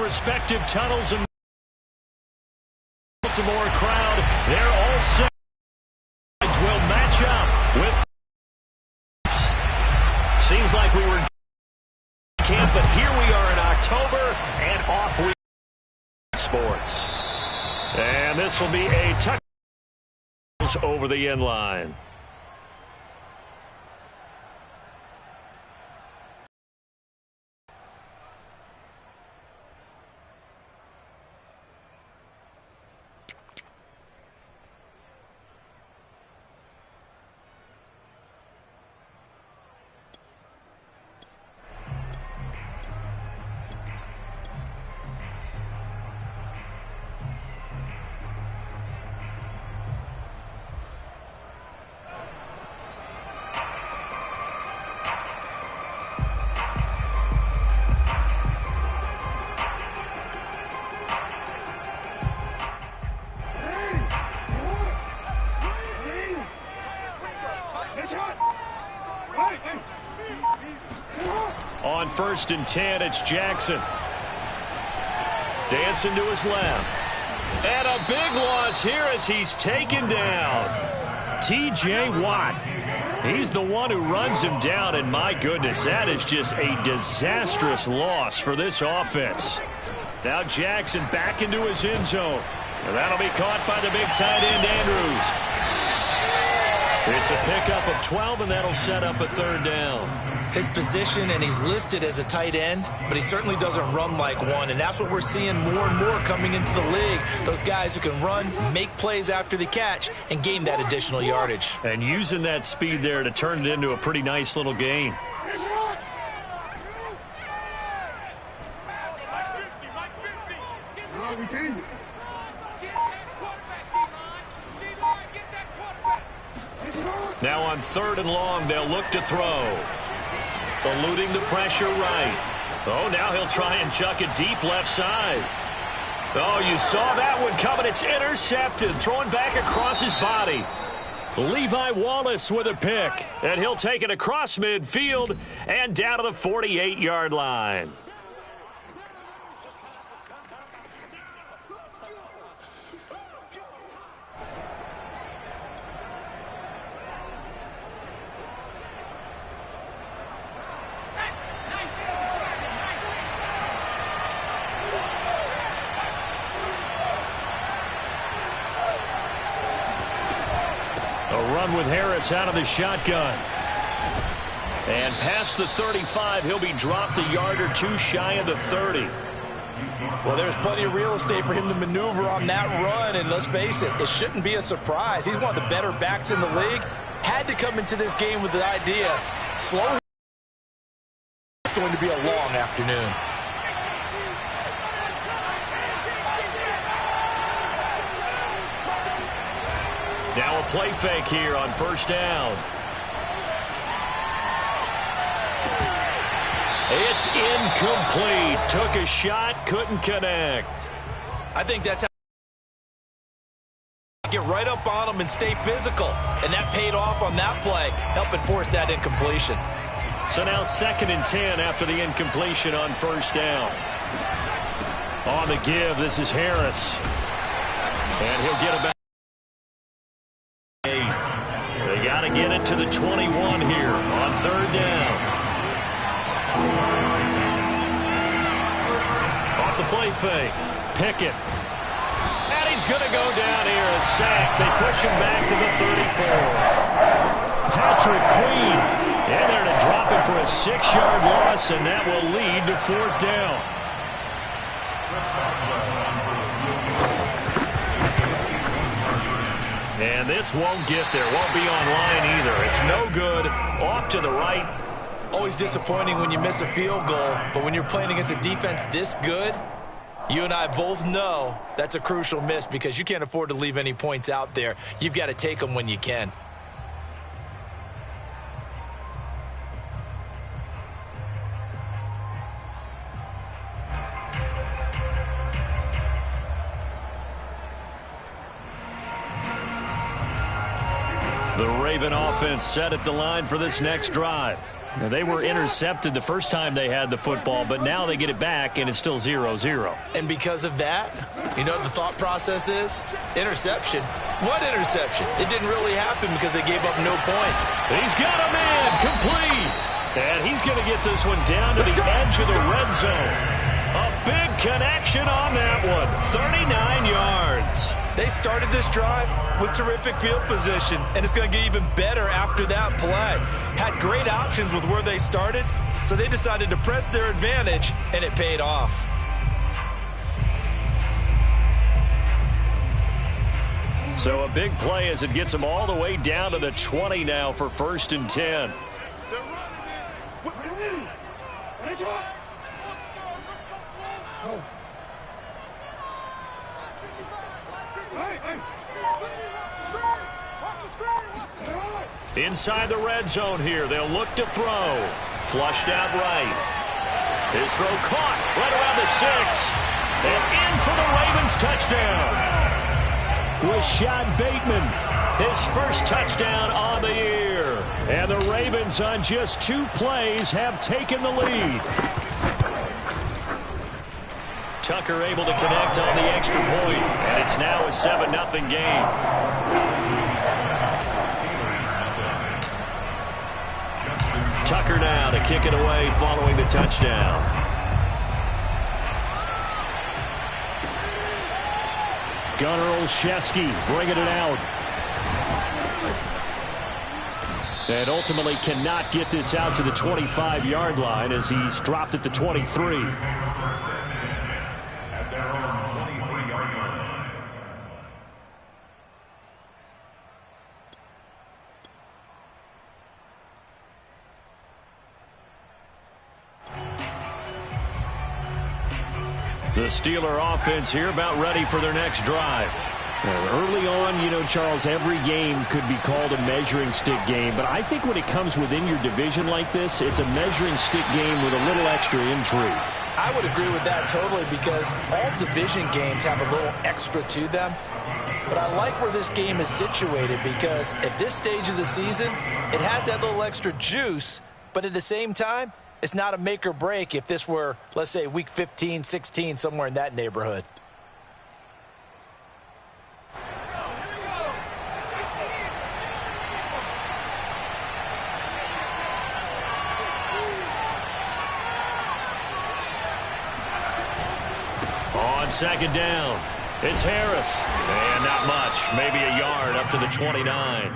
respective tunnels and Baltimore crowd. They're all set. Will match up with. Seems like we were in camp, but here we are in October and off we sports. And this will be a touchdown over the end line. On 1st and 10, it's Jackson. Dancing to his left. And a big loss here as he's taken down. T.J. Watt. He's the one who runs him down, and my goodness, that is just a disastrous loss for this offense. Now Jackson back into his end zone. And that'll be caught by the big tight end, Andrews. It's a pickup of 12, and that'll set up a 3rd down. His position, and he's listed as a tight end, but he certainly doesn't run like one, and that's what we're seeing more and more coming into the league. Those guys who can run, make plays after the catch, and gain that additional yardage. And using that speed there to turn it into a pretty nice little game. Now on 3rd and long, they'll look to throw. Eluding the pressure right. Oh, now he'll try and chuck it deep left side. Oh, you saw that one coming. It's intercepted. Throwing back across his body. Levi Wallace with a pick. And he'll take it across midfield and down to the 48-yard line. With Harris out of the shotgun. And past the 35, he'll be dropped a yard or two shy of the 30. Well, there's plenty of real estate for him to maneuver on that run, and let's face it, it shouldn't be a surprise. He's one of the better backs in the league. Had to come into this game with the idea, slow. It's going to be a long afternoon. Now a play fake here on 1st down. It's incomplete. Took a shot, couldn't connect. I think that's how get right up on him and stay physical. And that paid off on that play, helping force that incompletion. So now 2nd and 10 after the incompletion on 1st down. On the give, this is Harris. And he'll get about. They got to get it to the 21 here on 3rd down. Off the play fake. Pickett. And he's going to go down here. A sack. They push him back to the 34. Patrick Queen. And they're to drop him for a 6-yard loss, and that will lead to 4th down. And this won't get there. Won't be online either. It's no good. Off to the right. Always disappointing when you miss a field goal, but when you're playing against a defense this good, you and I both know that's a crucial miss because you can't afford to leave any points out there. You've got to take them when you can. The Raven offense set at the line for this next drive. Now, they were intercepted the first time they had the football, but now they get it back, and it's still 0-0. And because of that, you know what the thought process is? Interception. What interception? It didn't really happen because they gave up no points. He's got him in, complete. And he's going to get this one down to the edge of the red zone. A big connection on that one, 39 yards. They started this drive with terrific field position, and it's going to get even better after that play. Had great options with where they started, so they decided to press their advantage, and it paid off. So a big play as it gets them all the way down to the 20 now for 1st and 10. Inside the red zone here, they'll look to throw. Flushed out right. His throw caught right around the 6. And in for the Ravens touchdown. Rashad Bateman, his first touchdown on the year. And the Ravens on just 2 plays have taken the lead. Tucker able to connect on the extra point, and it's now a 7-0 game. Tucker now to kick it away following the touchdown. Gunnar Olszewski bringing it out. And ultimately cannot get this out to the 25-yard line as he's dropped at the 23. The Steeler offense here about ready for their next drive. Early on, you know, Charles, every game could be called a measuring stick game. But I think when it comes within your division like this, it's a measuring stick game with a little extra intrigue. I would agree with that totally because all division games have a little extra to them. But I like where this game is situated because at this stage of the season, it has that little extra juice. But at the same time, it's not a make or break if this were, let's say, week 15, 16, somewhere in that neighborhood. On 2nd down, it's Harris. And not much, maybe a yard up to the 29.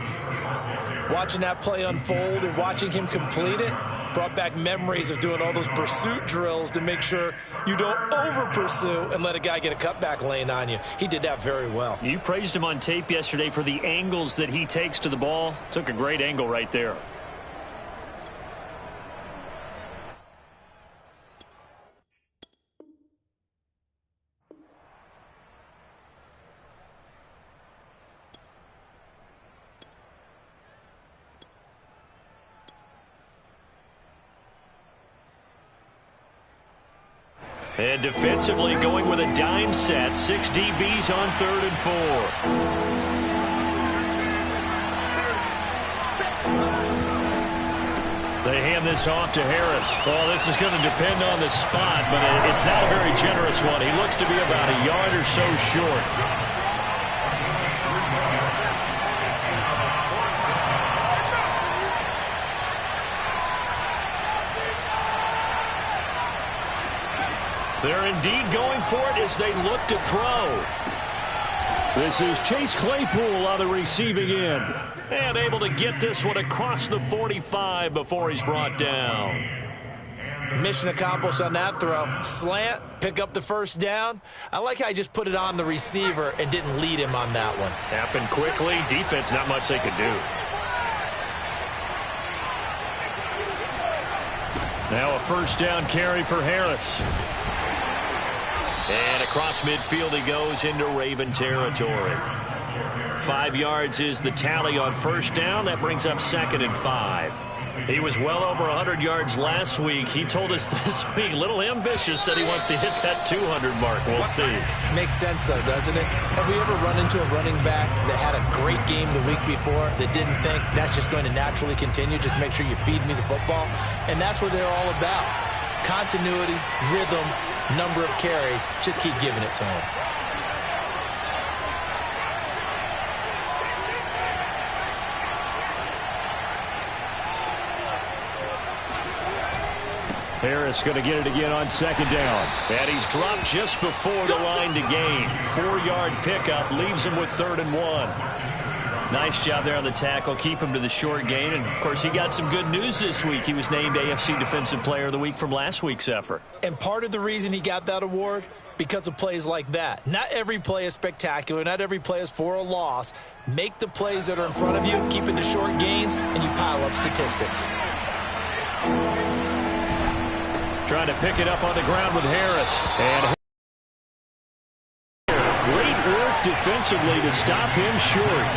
Watching that play unfold and watching him complete it brought back memories of doing all those pursuit drills to make sure you don't over-pursue and let a guy get a cutback lane on you. He did that very well. You praised him on tape yesterday for the angles that he takes to the ball. Took a great angle right there. And defensively going with a dime set. 6 DBs on 3rd and 4. They hand this off to Harris. Well, this is going to depend on the spot, but it's not a very generous one. He looks to be about a yard or so short. They're indeed going for it as they look to throw. This is Chase Claypool on the receiving end. And able to get this one across the 45 before he's brought down. Mission accomplished on that throw. Slant, pick up the 1st down. I like how he just put it on the receiver and didn't lead him on that one. Happened quickly. Defense, not much they could do. Now a 1st down carry for Harris. And across midfield he goes into Raven territory. 5 yards is the tally on 1st down. That brings up 2nd and 5. He was well over 100 yards last week. He told us this week, a little ambitious, said he wants to hit that 200 mark. We'll see. Makes sense, though, doesn't it? Have we ever run into a running back that had a great game the week before that didn't think that's just going to naturally continue? Just make sure you feed me the football. And that's what they're all about. Continuity, rhythm, number of carries. Just keep giving it to him. Harris going to get it again on second down. And he's dropped just before the line to gain. 4-yard pickup leaves him with 3rd and 1. Nice job there on the tackle. Keep him to the short gain. And, of course, he got some good news this week. He was named AFC Defensive Player of the Week from last week's effort. And part of the reason he got that award, because of plays like that. Not every play is spectacular. Not every play is for a loss. Make the plays that are in front of you, keep it to short gains, and you pile up statistics. Trying to pick it up on the ground with Harris. And great work defensively to stop him short.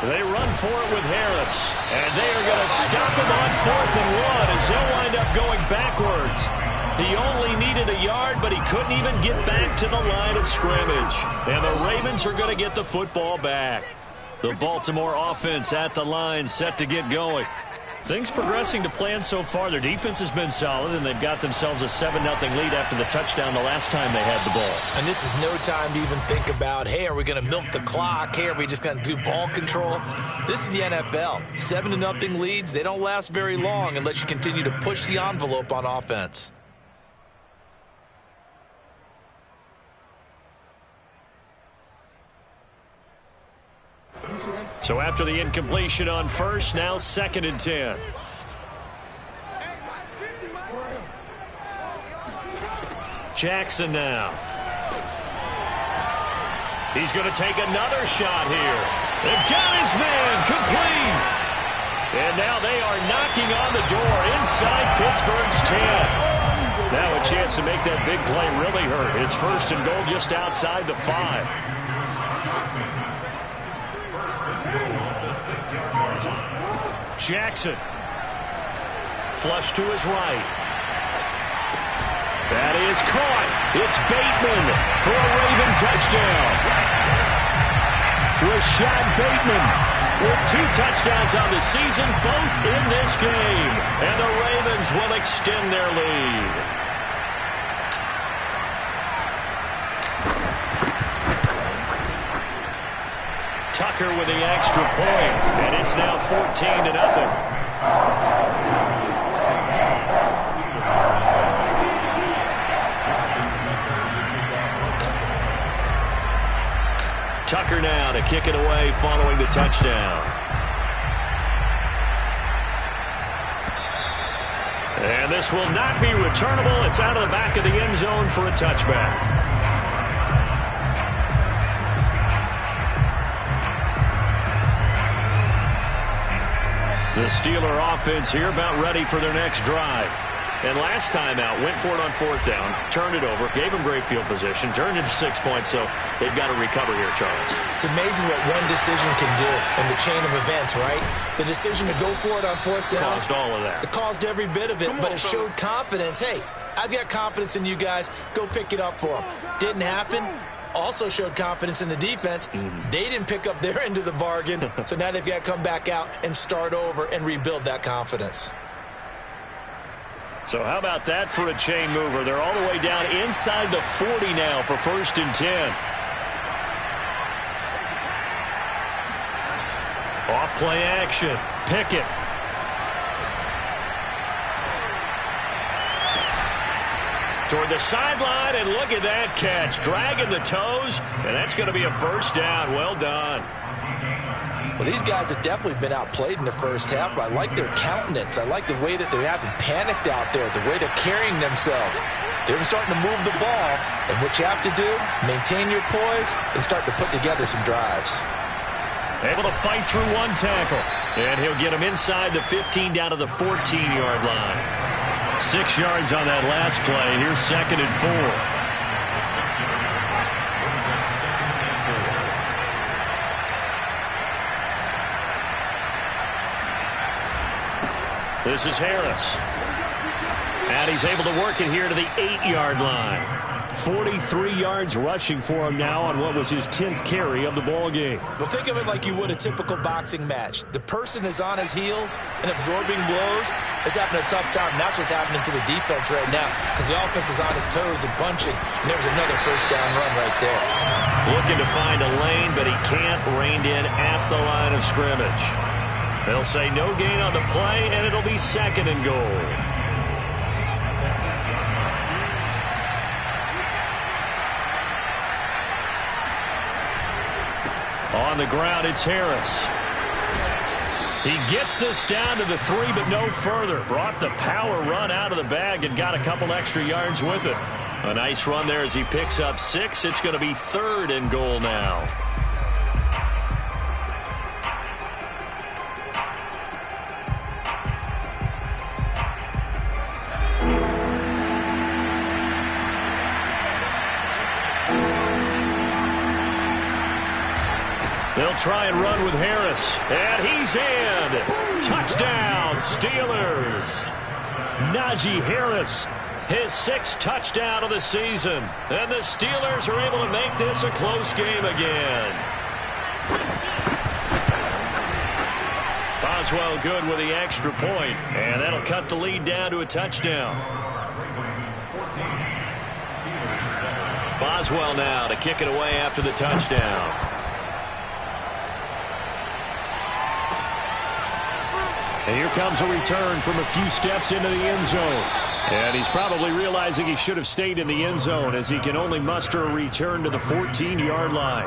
They run for it with Harris. And they are going to stop him on 4th and 1 as he'll wind up going backwards. He only needed a yard, but he couldn't even get back to the line of scrimmage. And the Ravens are going to get the football back. The Baltimore offense at the line, set to get going. Things progressing to plan so far. Their defense has been solid, and they've got themselves a 7-0 lead after the touchdown the last time they had the ball. And this is no time to even think about, hey, are we going to milk the clock? Hey, are we just going to do ball control? This is the NFL. 7-0 leads, they don't last very long unless you continue to push the envelope on offense. So after the incompletion on first, now 2nd and 10. Jackson now. He's going to take another shot here. They've got his man complete. And now they are knocking on the door inside Pittsburgh's 10. Now a chance to make that big play really hurt. It's 1st and goal just outside the 5. Jackson. Flush to his right. That is caught. It's Bateman for a Raven touchdown. Rashad Bateman with 2 touchdowns on the season, both in this game. And the Ravens will extend their lead. Tucker with the extra point, and it's now 14-0. Tucker now to kick it away following the touchdown. And this will not be returnable. It's out of the back of the end zone for a touchback. The Steeler offense here about ready for their next drive. And last time out, went for it on 4th down, turned it over, gave them great field position, turned it to 6 points, so they've got to recover here, Charles. It's amazing what one decision can do in the chain of events, right? The decision to go for it on 4th down. Caused all of that. It caused every bit of it, but it showed confidence. Hey, I've got confidence in you guys. Go pick it up for them. Didn't happen. Also showed confidence in the defense. They didn't pick up their end of the bargain, so now they've got to come back out and start over and rebuild that confidence. So how about that for a chain mover? They're all the way down inside the 40 now for 1st and 10. Off play action. Pickett. Toward the sideline, and look at that catch. Dragging the toes, and that's going to be a 1st down. Well done. Well, these guys have definitely been outplayed in the first half. I like their countenance. I like the way that they haven't panicked out there, the way they're carrying themselves. They're starting to move the ball, and what you have to do, maintain your poise and start to put together some drives. Able to fight through one tackle, and he'll get him inside the 15 down to the 14-yard line. 6 yards on that last play. Here's 2nd and 4. This is Harris. And he's able to work it here to the 8-yard line. 43 yards rushing for him now on what was his 10th carry of the ball game. Well, think of it like you would a typical boxing match. The person is on his heels and absorbing blows is having a tough time. And that's what's happening to the defense right now because the offense is on his toes and bunching. And there was another first down run right there. Looking to find a lane, but he can't. Reined in at the line of scrimmage. They'll say no gain on the play, and it'll be 2nd and goal. On the ground, it's Harris. He gets this down to the 3, but no further. Brought the power run out of the bag and got a couple extra yards with it. A nice run there as he picks up 6. It's going to be 3rd and goal now. They'll try and run with Harris. And he's in. Touchdown, Steelers. Najee Harris, his 6th touchdown of the season. And the Steelers are able to make this a close game again. Boswell good with the extra point. And that'll cut the lead down to a touchdown. Boswell now to kick it away after the touchdown. And here comes a return from a few steps into the end zone. And he's probably realizing he should have stayed in the end zone as he can only muster a return to the 14-yard line.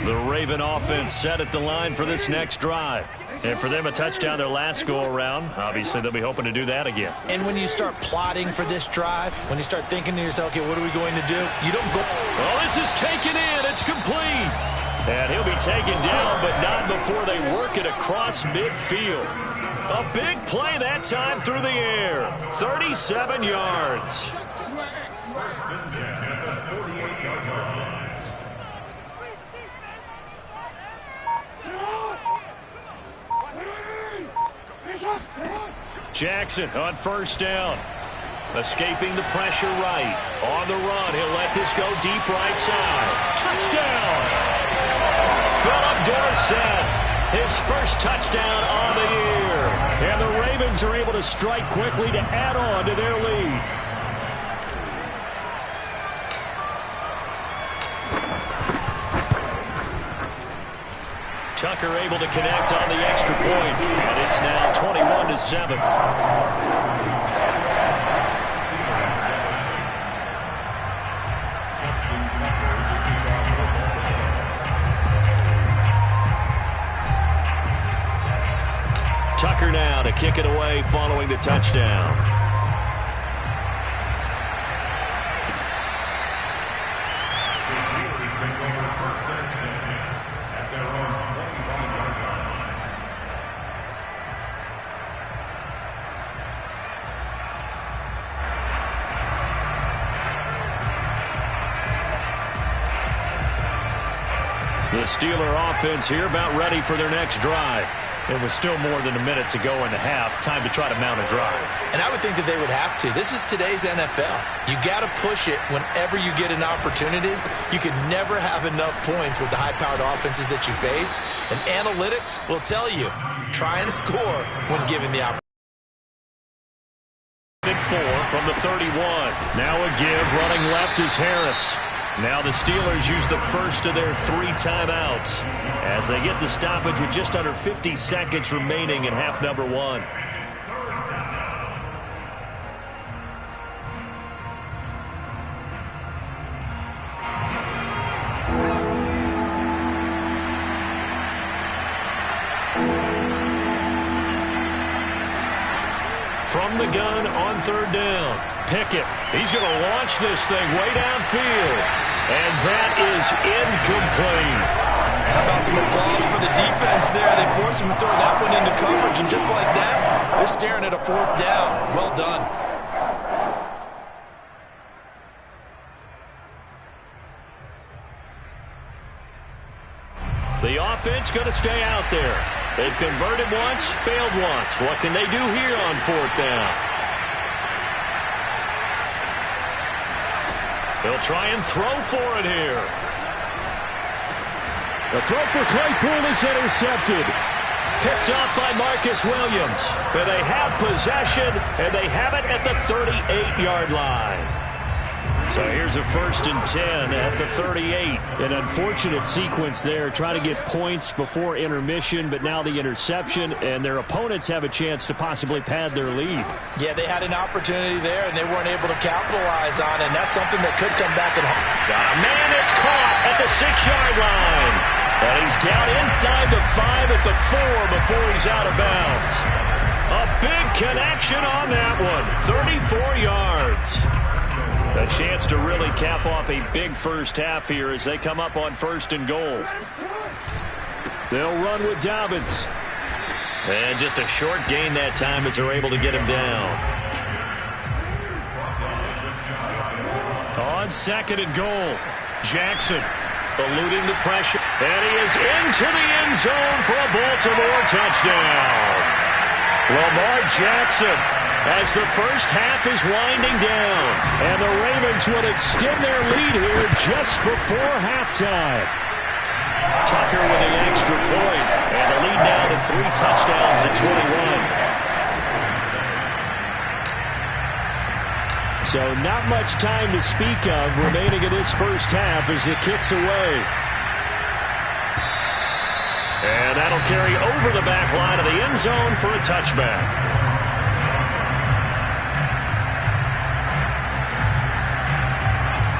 The Raven offense set at the line for this next drive. And for them, a touchdown their last go-around. Obviously, they'll be hoping to do that again. And when you start plotting for this drive, when you start thinking to yourself, okay, what are we going to do? You don't go. Oh, this is taken in. It's complete. And he'll be taken down, but not before they work it across midfield. A big play that time through the air. 37 yards. Jackson on first down. Escaping the pressure right. On the run, he'll let this go deep right side. Touchdown! Philip Dorsett, his first touchdown on the year. And the Ravens are able to strike quickly to add on to their lead. Tucker able to connect on the extra point, and it's now 21-7. Tucker now to kick it away following the touchdown. The Steeler offense here about ready for their next drive. It was still more than a minute to go in the half. Time to try to mount a drive. And I would think that they would have to. This is today's NFL. You got to push it whenever you get an opportunity. You can never have enough points with the high-powered offenses that you face. And analytics will tell you, try and score when given the opportunity. 4 from the 31. Now a give. Running left is Harris. Now the Steelers use the first of their 3 timeouts as they get the stoppage with just under 50 seconds remaining in half number 1. From the gun on 3rd down. Pickett, he's going to launch this thing way downfield. And that is incomplete. How about some applause for the defense there? They forced him to throw that one into coverage, and just like that, they're staring at a 4th down. Well done. The offense going to stay out there. They've converted once, failed once. What can they do here on 4th down? They'll try and throw for it here. The throw for Claypool is intercepted. Picked up by Marcus Williams. But they have possession, and they have it at the 38-yard line. So here's a 1st and 10 at the 38. An unfortunate sequence there, trying to get points before intermission, but now the interception, and their opponents have a chance to possibly pad their lead. Yeah, they had an opportunity there, and they weren't able to capitalize on it, and that's something that could come back and haunt. Man, it's caught at the 6-yard line. And he's down inside the 5 at the 4 before he's out of bounds. A big connection on that one. 34 yards. A chance to really cap off a big first half here as they come up on 1st and goal. They'll run with Dobbins. And just a short gain that time as they're able to get him down. On 2nd and goal, Jackson eluding the pressure. And he is into the end zone for a Baltimore touchdown. Lamar Jackson, as the first half is winding down. And the Ravens will extend their lead here just before halftime. Tucker with the extra point. And the lead now to 3 touchdowns at 21. So not much time to speak of remaining in this first half as the kick's away. And that'll carry over the back line of the end zone for a touchback.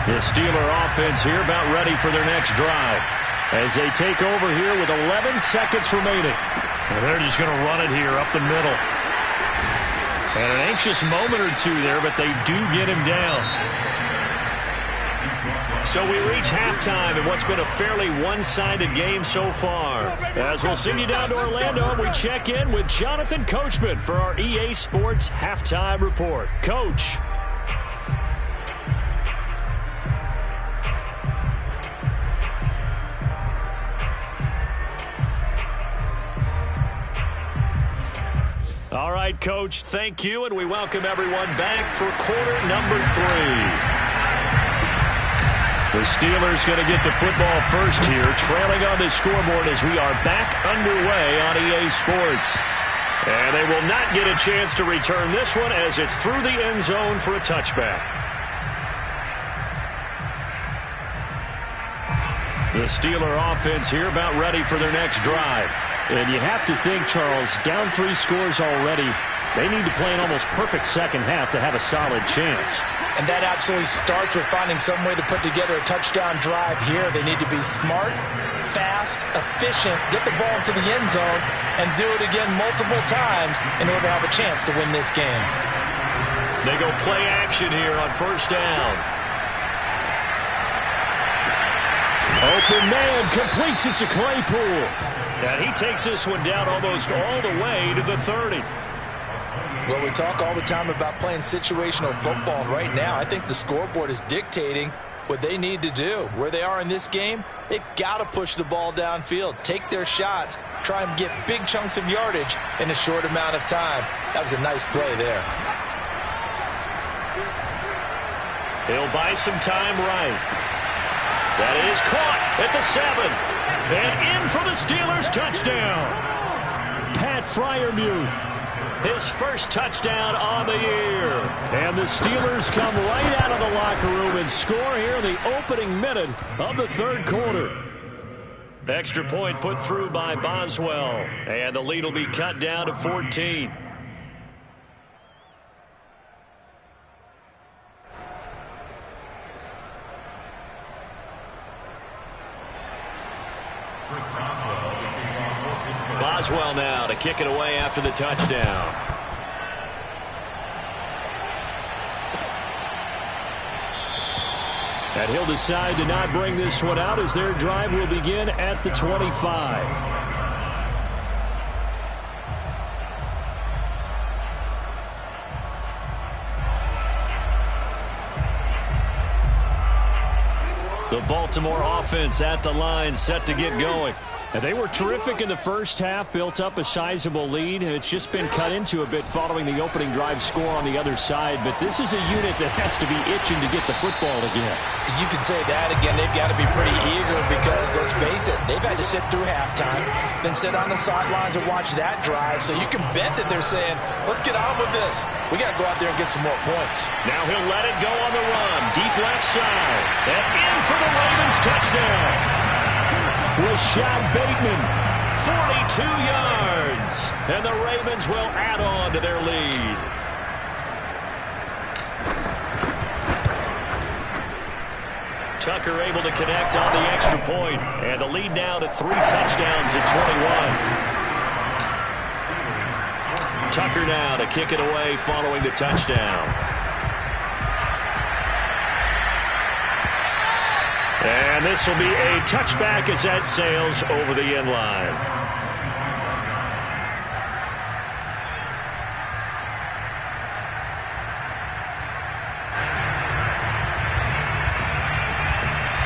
The Steeler offense here about ready for their next drive. As they take over here with 11 seconds remaining. And they're just going to run it here up the middle. And an anxious moment or two there, but they do get him down. So we reach halftime in what's been a fairly one-sided game so far. As we'll send you down to Orlando, we check in with Jonathan Coachman for our EA Sports Halftime Report. Coach. All right, Coach, thank you, and we welcome everyone back for quarter number 3. The Steelers going to get the football first here, trailing on the scoreboard as we are back underway on EA Sports. And they will not get a chance to return this one as it's through the end zone for a touchback. The Steeler offense here about ready for their next drive. And you have to think, Charles, down 3 scores already. They need to play an almost perfect second half to have a solid chance. And that absolutely starts with finding some way to put together a touchdown drive here. They need to be smart, fast, efficient, get the ball to the end zone, and do it again multiple times in order to have a chance to win this game. They go play action here on 1st down. Open man completes it to Claypool. And he takes this one down almost all the way to the 30. Well, we talk all the time about playing situational football, and right now I think the scoreboard is dictating what they need to do. Where they are in this game, they've got to push the ball downfield, take their shots, try and get big chunks of yardage in a short amount of time. That was a nice play there. He'll buy some time right. That is caught at the 7. And in for the Steelers touchdown. Pat Freiermuth. His first touchdown on the year. And the Steelers come right out of the locker room and score here in the opening minute of the 3rd quarter. Extra point put through by Boswell. And the lead will be cut down to 14. Boswell now to kick it away after the touchdown. And he'll decide to not bring this one out as their drive will begin at the 25. The Baltimore offense at the line, set to get going. And they were terrific in the first half, built up a sizable lead. It's just been cut into a bit following the opening drive score on the other side. But this is a unit that has to be itching to get the football again. You can say that again. They've got to be pretty eager because, let's face it, they've had to sit through halftime, then sit on the sidelines and watch that drive. So you can bet that they're saying, let's get on with this. We got to go out there and get some more points. Now he'll let it go on the run. Deep left side. And in for the Ravens touchdown. Rashad Bateman, 42 yards. And the Ravens will add on to their lead. Tucker able to connect on the extra point. And the lead now to 3 touchdowns at 21. Tucker now to kick it away following the touchdown. And this will be a touchback as that sails over the end line.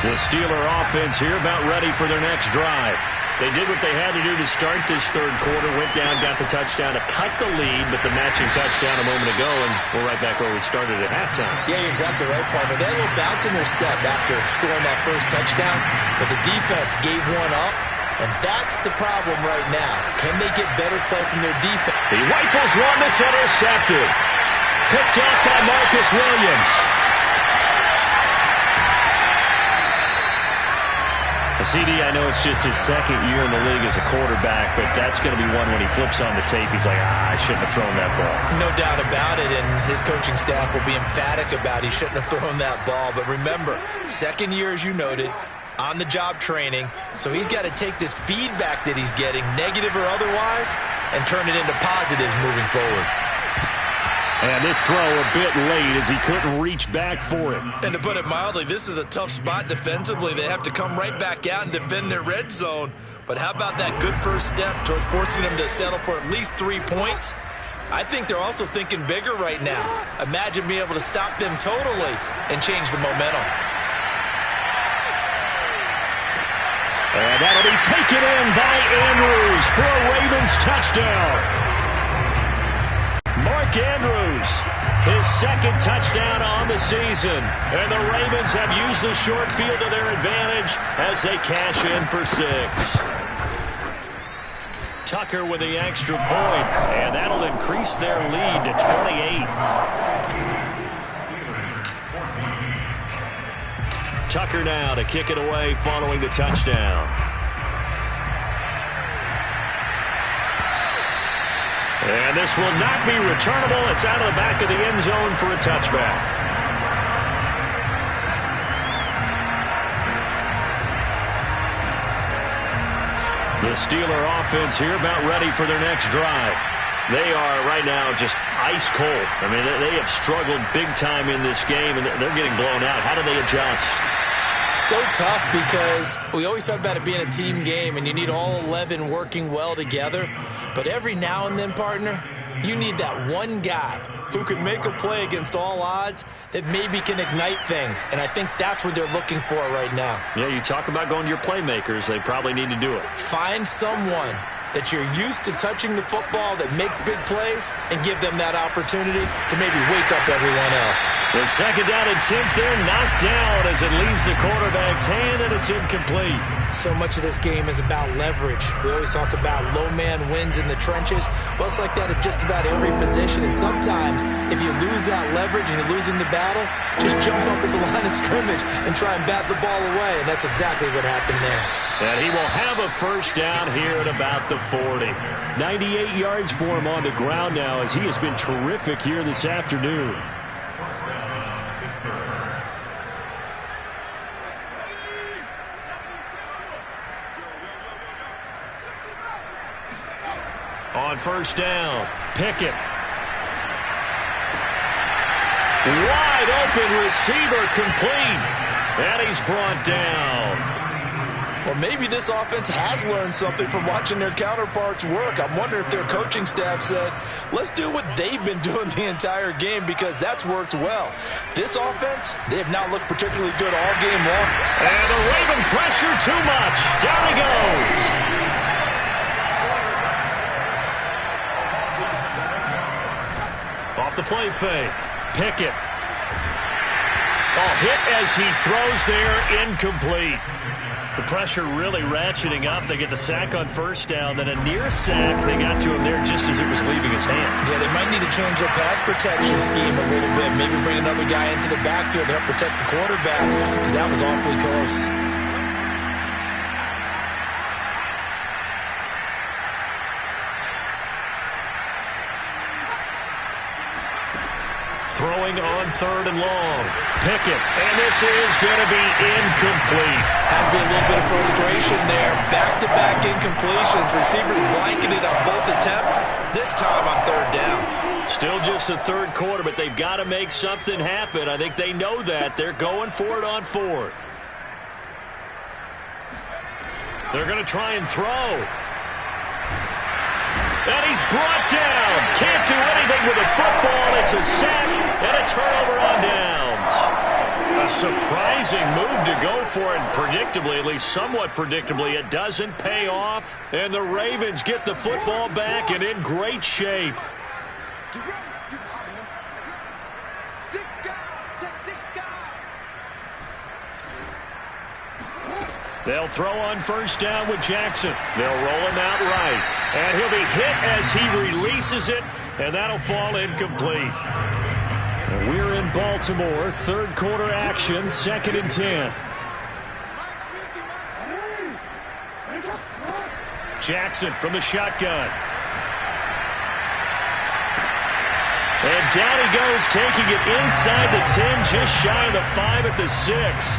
The Steeler offense here about ready for their next drive. They did what they had to do to start this third quarter, went down, got the touchdown to cut the lead, but the matching touchdown a moment ago, and we're right back where we started at halftime. Yeah, you're exactly right, partner. They had a little bounce in their step after scoring that first touchdown, but the defense gave one up, and that's the problem right now. Can they get better play from their defense? He rifles one that's intercepted. Picked up by Marcus Williams. CD, I know it's just his second year in the league as a quarterback, but that's going to be one when he flips on the tape. He's like, I shouldn't have thrown that ball. No doubt about it, and his coaching staff will be emphatic about he shouldn't have thrown that ball. But remember, second year, as you noted, on-the-job training, so he's got to take this feedback that he's getting, negative or otherwise, and turn it into positives moving forward. And this throw a bit late as he couldn't reach back for it. And to put it mildly, this is a tough spot defensively. They have to come right back out and defend their red zone. But how about that good first step towards forcing them to settle for at least 3 points? I think they're also thinking bigger right now. Imagine being able to stop them totally and change the momentum. And that'll be taken in by Andrews for a Ravens touchdown. Mark Andrews, his second touchdown on the season. And the Ravens have used the short field to their advantage as they cash in for 6. Tucker with the extra point, and that'll increase their lead to 28. Tucker now to kick it away following the touchdown. And this will not be returnable. It's out of the back of the end zone for a touchback. The Steeler offense here about ready for their next drive. They are right now just ice cold. I mean, they have struggled big time in this game, and they're getting blown out. How do they adjust? So tough because we always talk about it being a team game and you need all 11 working well together. But every now and then, partner, you need that one guy who can make a play against all odds that maybe can ignite things. And I think that's what they're looking for right now. Yeah, you talk about going to your playmakers. They probably need to do it. Find someone that you're used to touching the football that makes big plays and give them that opportunity to maybe wake up everyone else. The second down and 10th there, knocked down as it leaves the quarterback's hand, and it's incomplete. So much of this game is about leverage. We always talk about low man wins in the trenches. Well, it's like that at just about every position. And sometimes, if you lose that leverage and you're losing the battle, just jump up at the line of scrimmage and try and bat the ball away. And that's exactly what happened there. And he will have a first down here at about the 40. 98 yards for him on the ground now as he has been terrific here this afternoon. On first down, Pickett. Wide open receiver complete. And he's brought down. Well, maybe this offense has learned something from watching their counterparts work. I'm wondering if their coaching staff said, let's do what they've been doing the entire game, because that's worked well. This offense, they have not looked particularly good all game long. And the Raven pressure too much. Down he goes. Off the play fake. Pickett. Oh, hit as he throws there, incomplete. The pressure really ratcheting up. They get the sack on first down, then a near sack. They got to him there just as it was leaving his hand. Yeah, they might need to change their pass protection scheme a little bit. Maybe bring another guy into the backfield to help protect the quarterback, because that was awfully close. Throwing on 3rd and long. Pickett, and this is going to be incomplete. Has to be a little bit of frustration there. Back-to-back incompletions. Receivers blanketed on both attempts, this time on 3rd down. Still just the 3rd quarter, but they've got to make something happen. I think they know that. They're going for it on 4th. They're going to try and throw. And he's brought down. Can't do anything with the football. It's a sack and a turnover on downs. A surprising move to go for it. Predictably, at least somewhat predictably, it doesn't pay off. And the Ravens get the football back and in great shape. They'll throw on first down with Jackson. They'll roll him out right. And he'll be hit as he releases it, and that'll fall incomplete. And we're in Baltimore. 3rd quarter action, 2nd and 10. Jackson from the shotgun. And down he goes, taking it inside the 10, just shy of the 5 at the 6.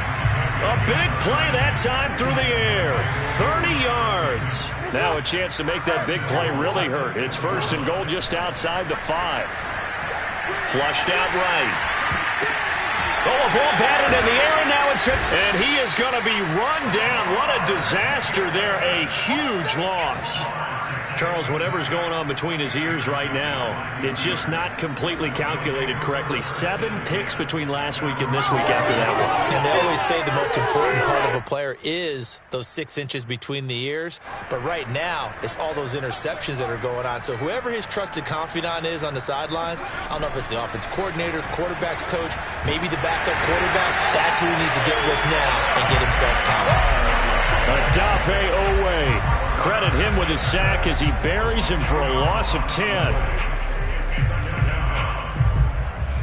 A big play that time through the air. 30 yards. Now a chance to make that big play really hurt. It's 1st and goal just outside the 5. Flushed out right. Oh, a ball batted in the air, and now it's hit. And he is going to be run down. What a disaster there. A huge loss. Charles, whatever's going on between his ears right now, it's just not completely calculated correctly. 7 picks between last week and this week after that one. And they always say the most important part of a player is those 6 inches between the ears. But right now, it's all those interceptions that are going on. So whoever his trusted confidant is on the sidelines, I don't know if it's the offense coordinator, the quarterback's coach, maybe the backup quarterback, that's who he needs to get with now and get himself calm. Odafe Owe. Credit him with his sack as he buries him for a loss of 10.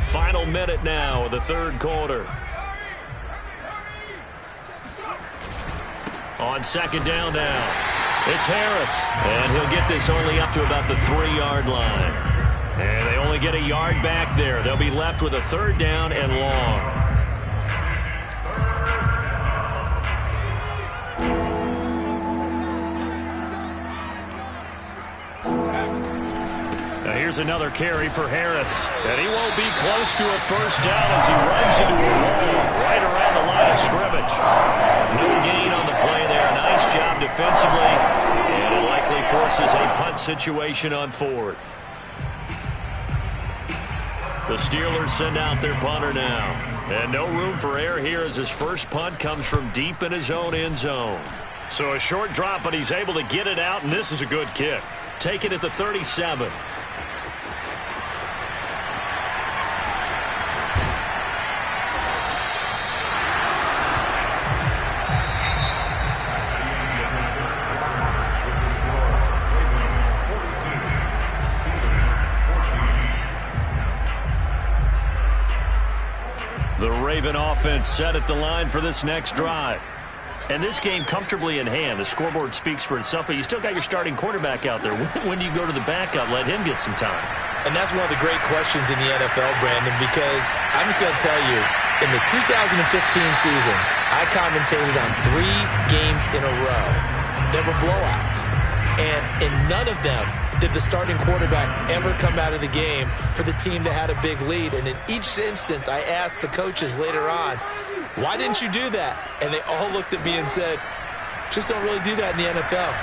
Final minute now of the 3rd quarter. On 2nd down now, it's Harris. And he'll get this only up to about the 3-yard line. And they only get a yard back there. They'll be left with a 3rd down and long. Here's another carry for Harris. And he won't be close to a 1st down as he runs into a wall right around the line of scrimmage. No gain on the play there. Nice job defensively. And it likely forces a punt situation on 4th. The Steelers send out their punter now. And no room for error here as his first punt comes from deep in his own end zone. So a short drop, but he's able to get it out, and this is a good kick. Take it at the 37. The Raven offense set at the line for this next drive. And this game comfortably in hand. The scoreboard speaks for itself, but you still got your starting quarterback out there. When do you go to the backup, let him get some time? And that's one of the great questions in the NFL, Brandon, because I'm just going to tell you, in the 2015 season, I commentated on 3 games in a row. There were blowouts. And in none of them did the starting quarterback ever come out of the game for the team that had a big lead. And in each instance, I asked the coaches later on, Why didn't you do that? And they all looked at me and said, just don't really do that in the NFL.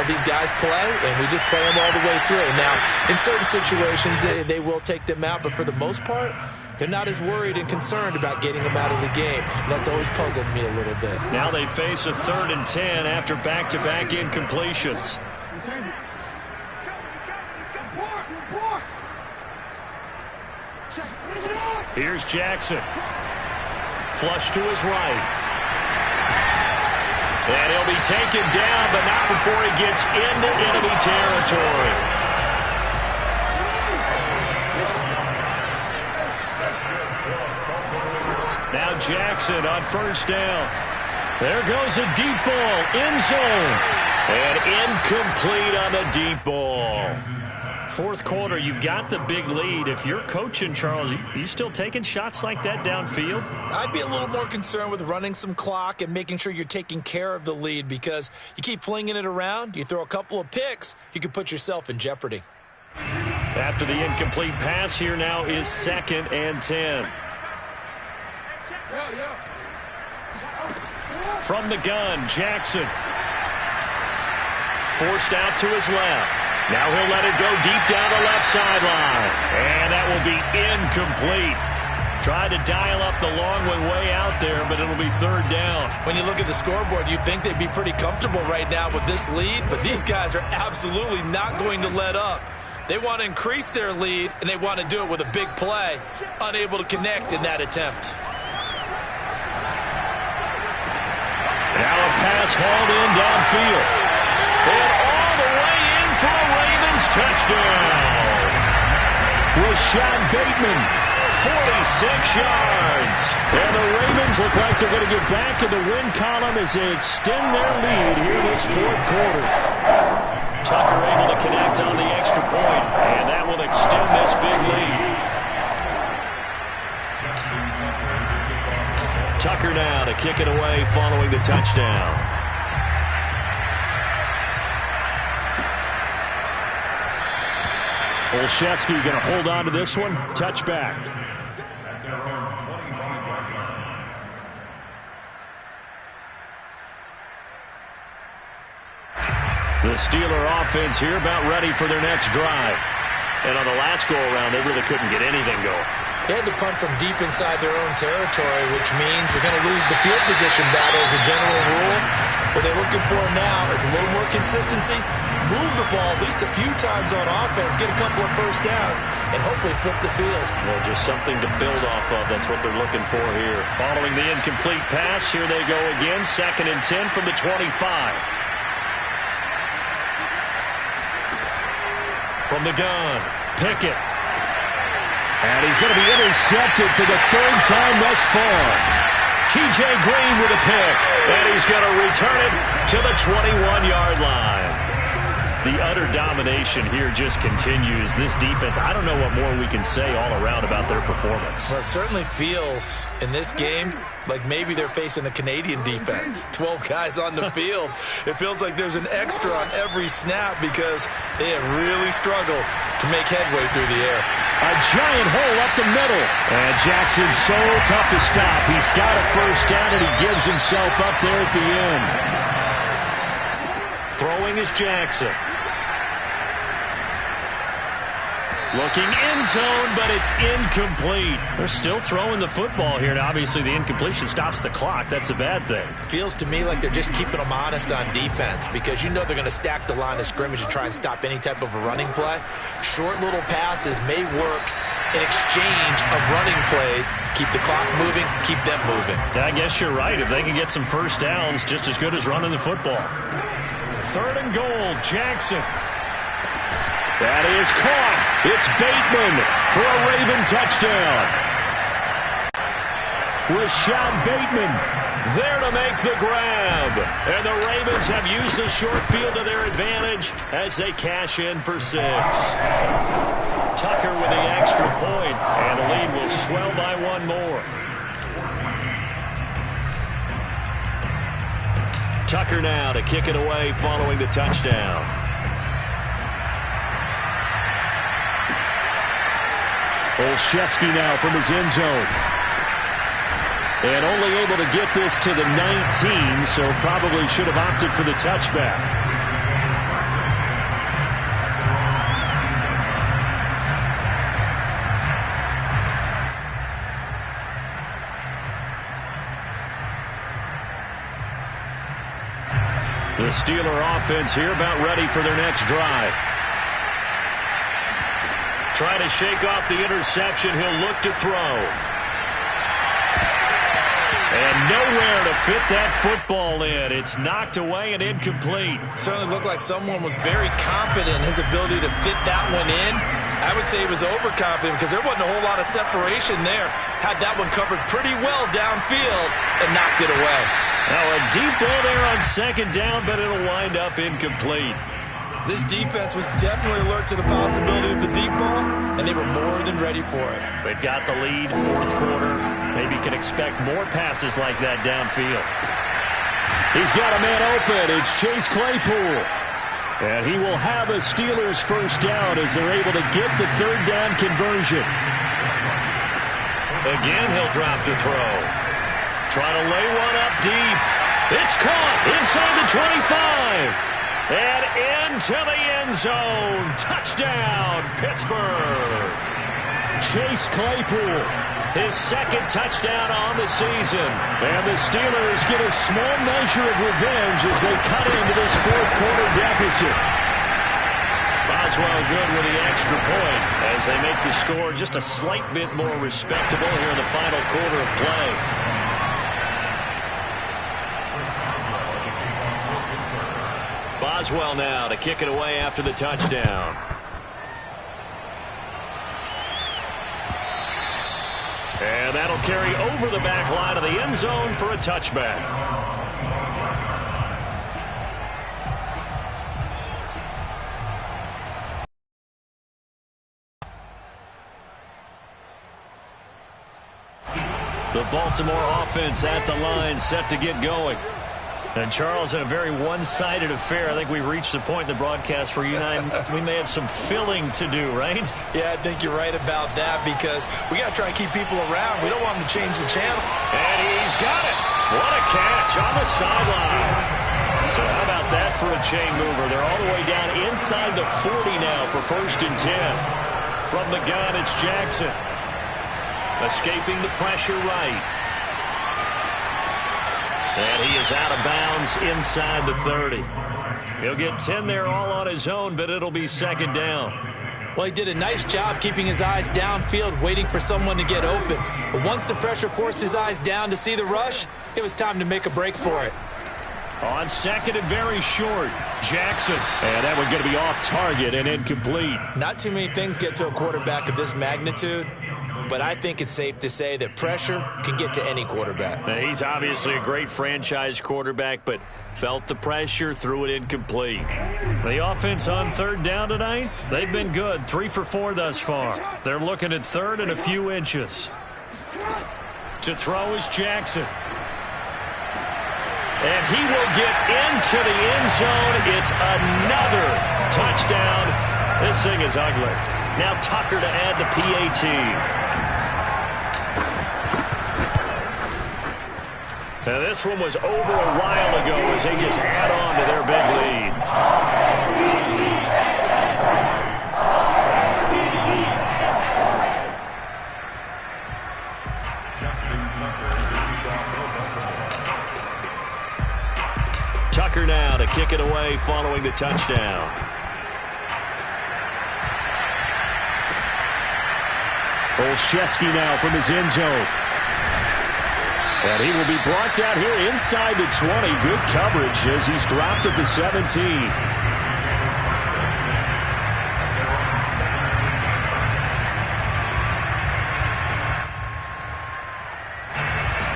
These guys play, and we just play them all the way through. Now, in certain situations, they will take them out, but for the most part, they're not as worried and concerned about getting them out of the game. And that's always puzzled me a little bit. Now they face a 3rd and 10 after back-to-back incompletions. Here's Jackson. Flush to his right. And he'll be taken down, but not before he gets into enemy territory. Now Jackson on 1st down. There goes a deep ball, end zone. And incomplete on the deep ball. 4th quarter, you've got the big lead. If you're coaching, Charles, you still taking shots like that downfield? I'd be a little more concerned with running some clock and making sure you're taking care of the lead, because you keep flinging it around, you throw a couple of picks, you can put yourself in jeopardy. After the incomplete pass, here now is 2nd and 10. From the gun, Jackson. Forced out to his left. Now he'll let it go deep down the left sideline. And that will be incomplete. Tried to dial up the long one way out there, but it'll be 3rd down. When you look at the scoreboard, you'd think they'd be pretty comfortable right now with this lead, but these guys are absolutely not going to let up. They want to increase their lead, and they want to do it with a big play. Unable to connect in that attempt. Now a pass hauled in downfield. And all the way in for a Ravens touchdown. Rashad Bateman, 46 yards. And the Ravens look like they're going to get back in the win column as they extend their lead here this 4th quarter. Tucker able to connect on the extra point, and that will extend this big lead. Tucker now to kick it away following the touchdown. Olszewski going to hold on to this one. Touchback. The Steeler offense here about ready for their next drive. And on the last go-around, they really couldn't get anything going. They had to punt from deep inside their own territory, which means they're going to lose the field position battle as a general rule. What they're looking for now is a little more consistency, move the ball at least a few times on offense, get a couple of first downs, and hopefully flip the field. Well, just something to build off of. That's what they're looking for here. Following the incomplete pass, here they go again. 2nd and 10 from the 25. From the gun, Pickett. And he's going to be intercepted for the 3rd time thus far. T.J. Green with a pick. And he's going to return it to the 21-yard line. The utter domination here just continues. This defense, I don't know what more we can say all around about their performance. Well, it certainly feels in this game like maybe they're facing a Canadian defense. 12 guys on the field. It feels like there's an extra on every snap because they have really struggled to make headway through the air. A giant hole up the middle. And Jackson's so tough to stop. He's got a first down, and he gives himself up there at the end. Throwing is Jackson. Looking end zone, but it's incomplete. They're still throwing the football here. Now, obviously, the incompletion stops the clock. That's a bad thing. Feels to me like they're just keeping them honest on defense because you know they're going to stack the line of scrimmage and try and stop any type of a running play. Short little passes may work in exchange of running plays. Keep the clock moving, keep them moving. I guess you're right. If they can get some first downs, just as good as running the football. 3rd and goal, Jackson. That is caught. It's Bateman for a Raven touchdown. Rashad Bateman there to make the grab. And the Ravens have used the short field to their advantage as they cash in for 6. Tucker with the extra point, and the lead will swell by 1 more. Tucker now to kick it away following the touchdown. Olszewski now from his end zone. And only able to get this to the 19, so probably should have opted for the touchback. The Steeler offense here about ready for their next drive. Trying to shake off the interception. He'll look to throw. And nowhere to fit that football in. It's knocked away and incomplete. Certainly looked like someone was very confident in his ability to fit that one in. I would say he was overconfident because there wasn't a whole lot of separation there. Had that one covered pretty well downfield and knocked it away. Now a deep ball there on second down, but it'll wind up incomplete. This defense was definitely alert to the possibility of the deep ball, and they were more than ready for it. They've got the lead, fourth quarter. Maybe can expect more passes like that downfield. He's got a man open. It's Chase Claypool. And he will have a Steelers first down as they're able to get the third down conversion. Again, he'll drop to throw. Trying to lay one up deep. It's caught inside the 25. And into the end zone. Touchdown, Pittsburgh. Chase Claypool, his second touchdown on the season. And the Steelers get a small measure of revenge as they cut into this fourth quarter deficit. Boswell good with the extra point as they make the score just a slight bit more respectable here in the final quarter of play. Boswell now to kick it away after the touchdown. And that'll carry over the back line of the end zone for a touchback. The Baltimore offense at the line, set to get going. And, Charles, in a very one-sided affair, I think we reached the point in the broadcast where you and I, we may have some filling to do, right? Yeah, I think you're right about that because we got to try and keep people around. We don't want them to change the channel. And he's got it. What a catch on the sideline. So how about that for a chain mover? They're all the way down inside the 40 now for 1st and 10. From the gun, it's Jackson. Escaping the pressure right. And he is out of bounds inside the 30. He'll get 10 there all on his own, but it'll be second down. Well, he did a nice job keeping his eyes downfield, waiting for someone to get open. But once the pressure forced his eyes down to see the rush, it was time to make a break for it. On second and very short, Jackson. And that one going to be off target and incomplete. Not too many things get to a quarterback of this magnitude, but I think it's safe to say that pressure can get to any quarterback. Now, he's obviously a great franchise quarterback, but felt the pressure, threw it incomplete. The offense on third down tonight, they've been good. 3 for 4 thus far. They're looking at third and a few inches. To throw is Jackson. And he will get into the end zone. It's another touchdown. This thing is ugly. Now Tucker to add the PAT. Now this one was over a while ago as they just add on to their big lead. Tucker now to kick it away following the touchdown. Olszewski now from his end zone. And he will be brought down here inside the 20. Good coverage as he's dropped at the 17.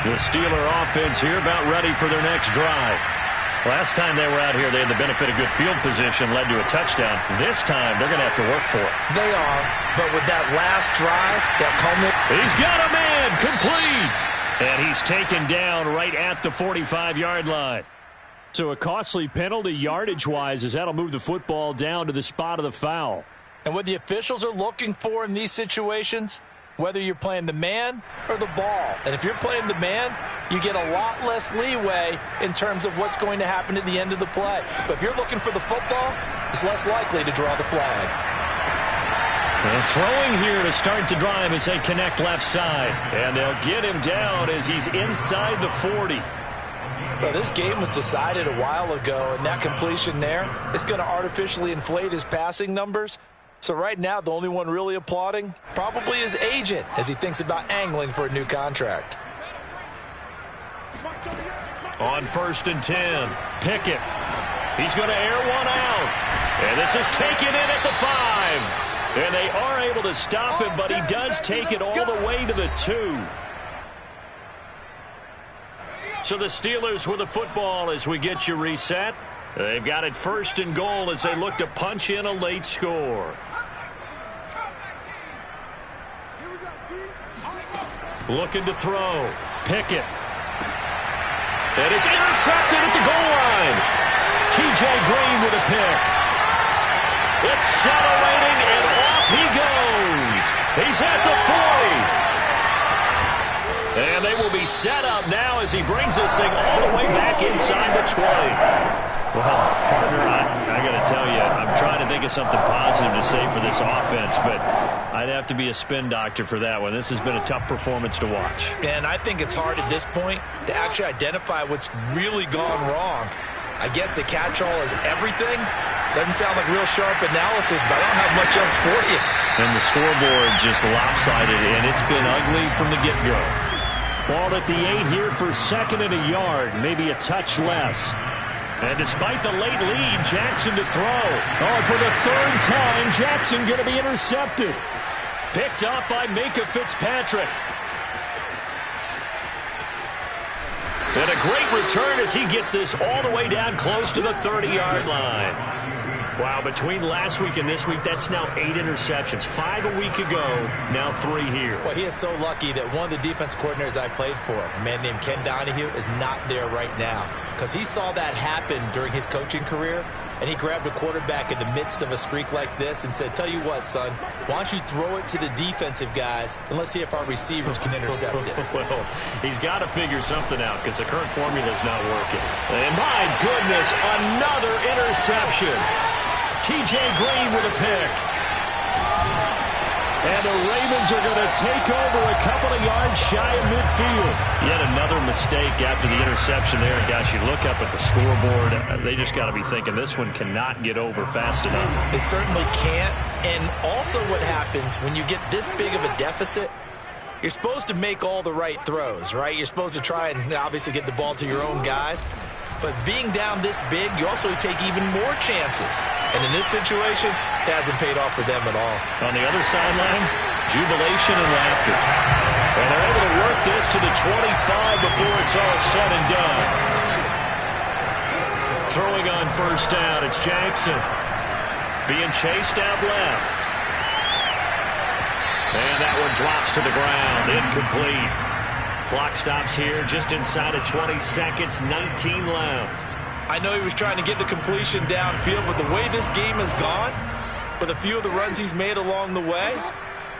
The Steeler offense here about ready for their next drive. Last time they were out here, they had the benefit of good field position, led to a touchdown. This time, they're going to have to work for it. They are, but with that last drive, that culminated. He's got a man, complete. And he's taken down right at the 45-yard line. So a costly penalty yardage-wise as that'll move the football down to the spot of the foul. And what the officials are looking for in these situations, whether you're playing the man or the ball. And if you're playing the man, you get a lot less leeway in terms of what's going to happen at the end of the play. But if you're looking for the football, it's less likely to draw the flag. And throwing here to start the drive as they connect left side. And they'll get him down as he's inside the 40. Well, this game was decided a while ago, and that completion there is going to artificially inflate his passing numbers. So right now, the only one really applauding probably his agent as he thinks about angling for a new contract. On 1st and 10, Pickett. He's going to air one out. And this is taken in at the 5. And they are able to stop him, but he does take it all the way to the 2. So the Steelers with the football as we get you reset. They've got it 1st and goal as they look to punch in a late score. Looking to throw. Pickett. And it's intercepted at the goal line. T.J. Green with a pick. Accelerating, and off he goes. He's at the 40. And they will be set up now as he brings this thing all the way back inside the 20. Well, partner, I got to tell you, I'm trying to think of something positive to say for this offense, but I'd have to be a spin doctor for that one. This has been a tough performance to watch. And I think it's hard at this point to actually identify what's really gone wrong. I guess the catch-all is everything. Doesn't sound like real sharp analysis, but I don't have much else for you. And the scoreboard just lopsided, and it's been ugly from the get-go. Ball at the 8 here for 2nd and a yard, maybe a touch less. And despite the late lead, Jackson to throw. Oh, for the 3rd time, Jackson going to be intercepted. Picked up by Minka Fitzpatrick. And a great return as he gets this all the way down close to the 30-yard line. Wow, between last week and this week, that's now 8 interceptions. 5 a week ago, now 3 here. Well, he is so lucky that one of the defense coordinators I played for, a man named Ken Donahue, is not there right now. Because he saw that happen during his coaching career, and he grabbed a quarterback in the midst of a streak like this and said, tell you what, son, why don't you throw it to the defensive guys, and let's see if our receivers can intercept it. Well, he's got to figure something out because the current formula is not working. And my goodness, another interception. T.J. Green with a pick. And the Ravens are going to take over a couple of yards shy of midfield. Yet another mistake after the interception there. And gosh, you look up at the scoreboard, they just got to be thinking this one cannot get over fast enough. It certainly can't. And also what happens when you get this big of a deficit, you're supposed to make all the right throws, right? You're supposed to try and obviously get the ball to your own guys. But being down this big, you also take even more chances. And in this situation, it hasn't paid off for them at all. On the other sideline, jubilation and laughter. And they're able to work this to the 25 before it's all said and done. Throwing on 1st down, it's Jackson. Being chased out left. And that one drops to the ground. Incomplete. Clock stops here just inside of 20 seconds, 19 left. I know he was trying to get the completion downfield, but the way this game has gone, with a few of the runs he's made along the way,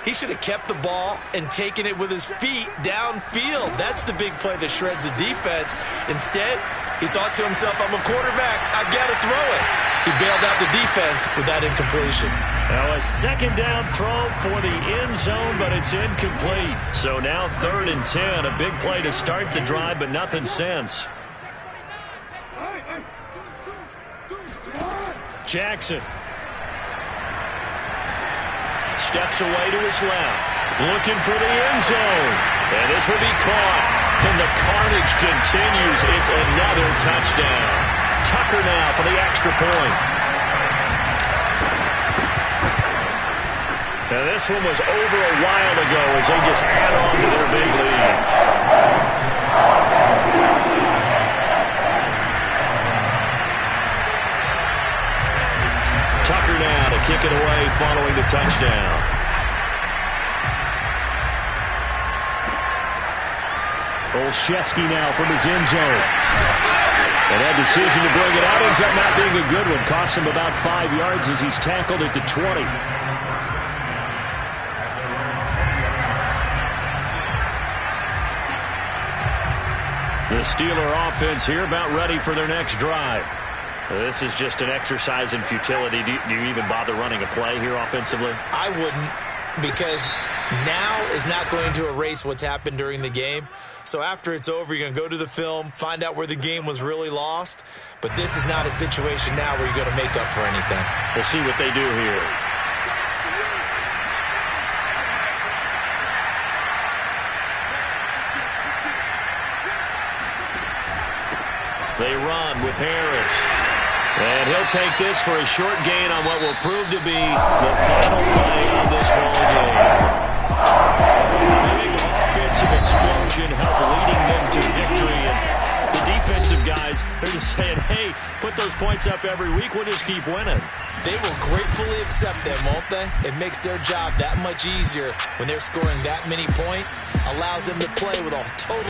he should have kept the ball and taken it with his feet downfield. That's the big play that shreds the defense. Instead, he thought to himself, I'm a quarterback, I've got to throw it. He bailed out the defense with that incompletion. Now a 2nd down throw for the end zone, but it's incomplete. So now 3rd and 10, a big play to start the drive, but nothing since. Jackson steps away to his left, looking for the end zone. And this will be caught. And the carnage continues. It's another touchdown. Tucker now for the extra point. Now this one was over a while ago as they just add on to their big lead. Tucker now to kick it away following the touchdown. Olszewski now from his end zone. And that decision to bring it out ends up not being a good one. Cost him about 5 yards as he's tackled at the 20. The Steeler offense here about ready for their next drive. This is just an exercise in futility. Do you even bother running a play here offensively? I wouldn't, because now is not going to erase what's happened during the game. So after it's over, you're going to go to the film, find out where the game was really lost. But this is not a situation now where you're going to make up for anything. We'll see what they do here. They run with Harris. And he'll take this for a short gain on what will prove to be the final play of this ball game. Big offensive explosion helped leading them to victory. And the defensive guys, they're just saying, hey, put those points up every week. We'll just keep winning. They will gratefully accept them, won't they? It makes their job that much easier when they're scoring that many points. Allows them to play with a total